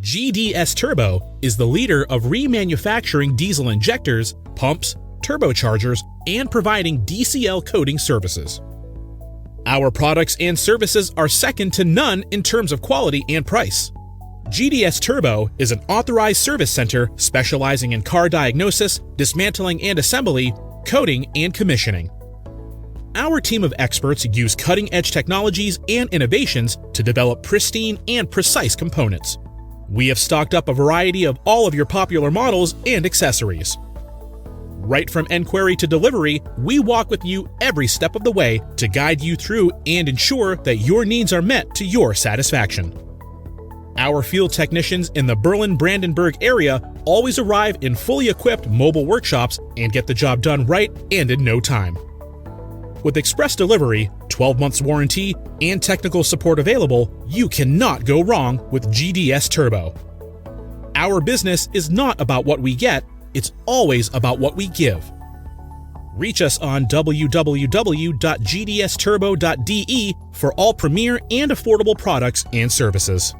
GDS-Turbo is the leader of remanufacturing diesel injectors, pumps, turbochargers, and providing DCL coating services. Our products and services are second to none in terms of quality and price. GDS-Turbo is an authorized service center specializing in car diagnosis, dismantling and assembly, coating, and commissioning. Our team of experts use cutting-edge technologies and innovations to develop pristine and precise components. We have stocked up a variety of all of your popular models and accessories. Right from enquiry to delivery, we walk with you every step of the way to guide you through and ensure that your needs are met to your satisfaction. Our field technicians in the Berlin-Brandenburg area always arrive in fully equipped mobile workshops and get the job done right and in no time. With express delivery, 12 months warranty, and technical support available, you cannot go wrong with GDS-Turbo. Our business is not about what we get, it's always about what we give. Reach us on www.gdsturbo.de for all premier and affordable products and services.